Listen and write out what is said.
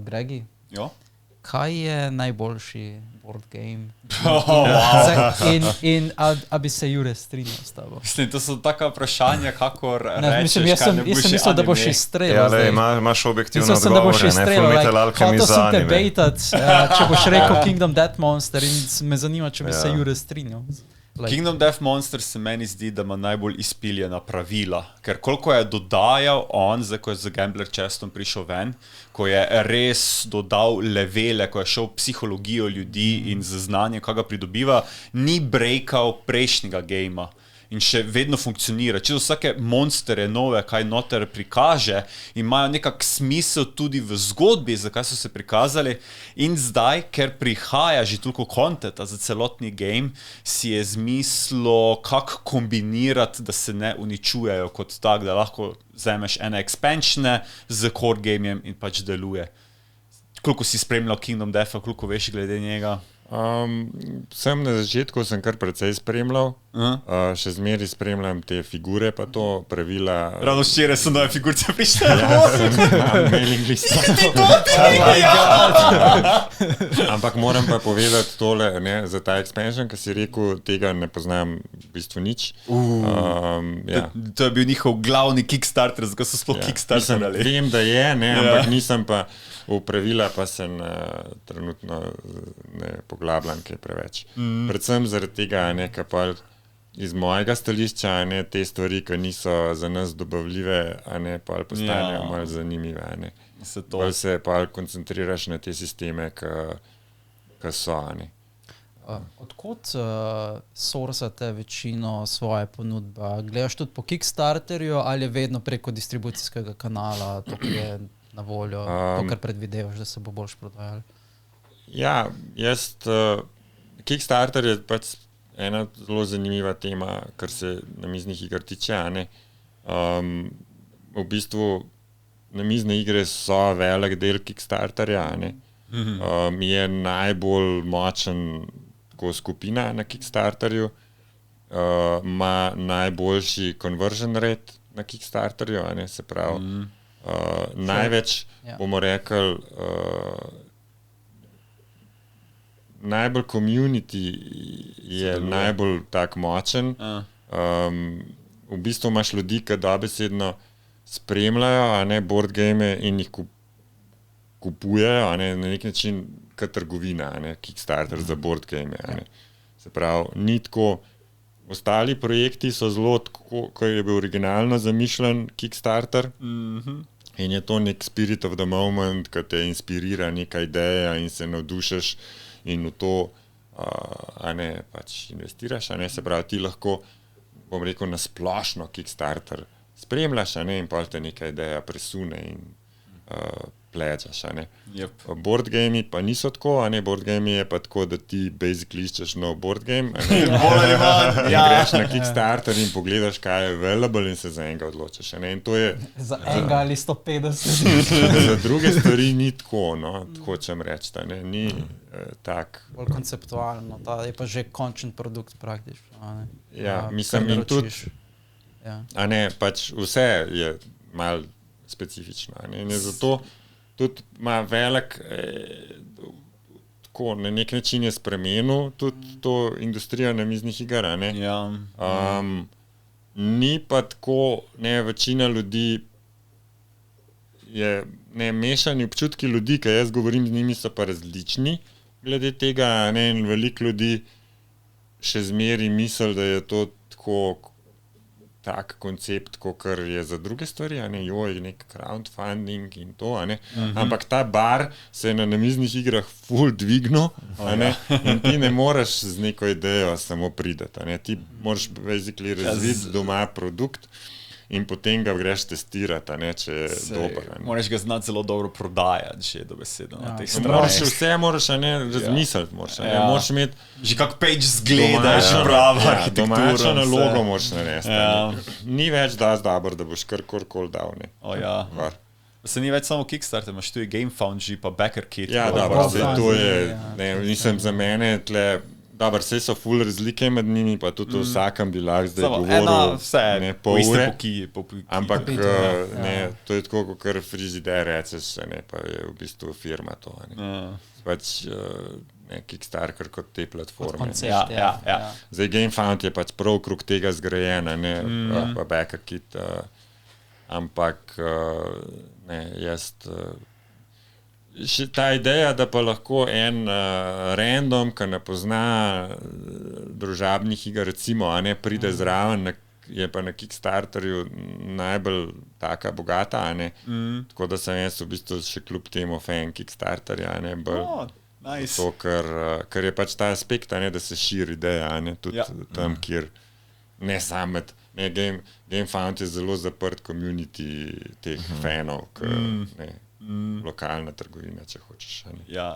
Gregi, Jo. kaj je najboljši board game? Wow. In a bi se Jure strinjal s tabo? Mislim, to so taka vprašanja, kakor Mislim, rečeš, kaj ne jaz boš sem mislil, da boš izstrelil. Ja, zdaj. imaš objektivno Mislil sem, da boš odgovore, ne, izstrelil. Fullmetal Alchemist Hotel sem te anime. bejtat, če boš rekel Kingdom Death Monster in me zanima, če bi se Ja. Jure strinjal. Kingdom Death Monster se meni zdi, da ima najbolj izpiljena pravila, ker koliko je dodajal on, zdaj ko je z Gambler Chestom prišel ven, ko je res dodal levele, ko je šel v psihologijo ljudi in z znanjem, kaj ga pridobiva, ni breakal prejšnjega gejma. In še vedno funkcionira. Če vsake monstere nove, kaj noter prikaže, imajo nekak smisel tudi v zgodbi, zakaj so se prikazali. In zdaj, ker prihaja že toliko kontenta za celotni game, si je zmislil, kako kombinirati, da se ne uničujejo kot tak, da lahko vzameš ene expansione z core gamejem in pač deluje. Koliko si spremljal Kingdom Deatha, koliko veš glede njega? Sem na začetku sem kar precej spremljal, še zmeri spremljam te figure, pa to pravila. Ravno včeraj so nove figurice prišle. Ja, sem na mailing listu. Ampak moram pa povedati tole, ne, za ta expansion, ki si rekel, tega ne poznam v bistvu nič. Ja. To je bil njihov glavni Kickstarter, zato so sploh Kickstarterali. Vem, da je, ne, ampak nisem pa v pravila, pa se trenutno ne poglabljam kaj preveč. Predvsem zaradi tega, ne, pa iz mojega stališča, ne, te stvari, ki niso za nas dobavljive, a ne, pa postanejo malo zanimive, a ne. Bolj se pa koncentriraš na te sisteme, ki so, a ne. Odkot sourcate večino svoje ponudbe? Gledaš tudi po Kickstarterju ali je vedno preko distribucijskega kanala, to, ki je na voljo, to, kar predvidevaš, da se bo boljš prodajal? Ja, Kickstarter je pač ena zelo zanimiva tema, kar se namiznih iger tiče, a ne. V bistvu namizne igre so velik del Kickstarterja, a ne. Je najbolj močen tako skupina na Kickstarterju, ima najboljši conversion rate na Kickstarterju, a ne, se pravi, največ, bomo rekli, najbolj community je najbolj tak močen. V bistvu imaš ljudi, ki dobesedno spremljajo, a ne, board game in jih kupujejo, a ne, na nek način kot trgovina, a ne, Kickstarter za board game, a ne. Se pravi, ni tako. Ostali projekti so zelo tako, ko je bil originalno zamišljen Kickstarter, in je to nek spirit of the moment, ki te inspirira neka ideja in se navdušaš in v to, a ne, pač investiraš, a ne, se pravi, ti lahko, bom rekel, na splošno Kickstarter spremljaš, a ne, in pa te neka ideja presune in plečaš, a ne. Yep. Board gamei pa niso tako, a ne, board gamei je pa tako, da ti basically iščeš nov board game, a ne, in greš na Kickstarter in pogledaš, kaj je available in se za enega odločiš, a ne, in to je... Za enega ali 150. Za druge stvari ni tako, no, hočem reči, a ne, ni tak... Bolj konceptualno, ta je pa že končen produkt praktično, a ne. Ja, mislim, in tudi, a ne, pač vse je malo specifično, a ne, in je zato tudi ima velik, tako na nek način je spremenil tudi to industrijo namiznih iger, a ne. Ni pa tako, ne, večina ljudi je, ne, mešani občutki ljudi, ki jaz govorim z njimi, so pa različni glede tega, a ne, in veliko ljudi še zmeri misli, da je to tako tak koncept, kakor je za druge stvari, a ne, joj, nek crowdfunding in to, a ne, ampak ta bar se je na namiznih igrah ful dvignil, a ne, in ti ne moreš z neko idejo samo prideti, a ne, ti moraš basically razviti doma produkt in potem ga greš testirati, a ne, če je dober. Moraš ga znati zelo dobro prodajati, že dobesedno na teh straneh. Vse moraš, a ne, razmisliti moraš, a ne, moraš imeti... Že kak page zgleda, že prava arhitektura. Domačo nalogo moraš narediti. Ni več dobro, da boš karkoli dal, ne. Se ni več samo Kickstarter, imaš tudi GameFoundry pa BackerKit. Ja, dobro, to je, ne, mislim, za mene tle Dobro, vse so ful razlike med njimi, pa tudi vsakem bi lahko zdaj Samo govoril vse, ne, pol ure. poki. Ampak Ja. ne, to je tako, kot frižider rečeš, ne, pa je v bistvu firma to. Ne. Pač ne, Kickstarter kot te platforme. Koncept, Ja. Zdaj GameFound je pač prav okrog tega zgrajena, ne, pa BackerKit, ampak ne, jaz še ta ideja, da pa lahko en random, ki ne pozna družabnih iger, recimo, a ne pride zraven, je pa na Kickstarterju najbolj taka bogata, a ne. Tako da sem jaz v bistvu še kljub temu fan Kickstarterja, a ne, bolj Nice. to, ker je pač ta aspekt, a ne, da se širi ideja, a ne, tudi tam, kjer ne sam med, ne, GameFound je zelo zaprt community teh fanov, ne, lokalna trgovina, če hočeš. Ja.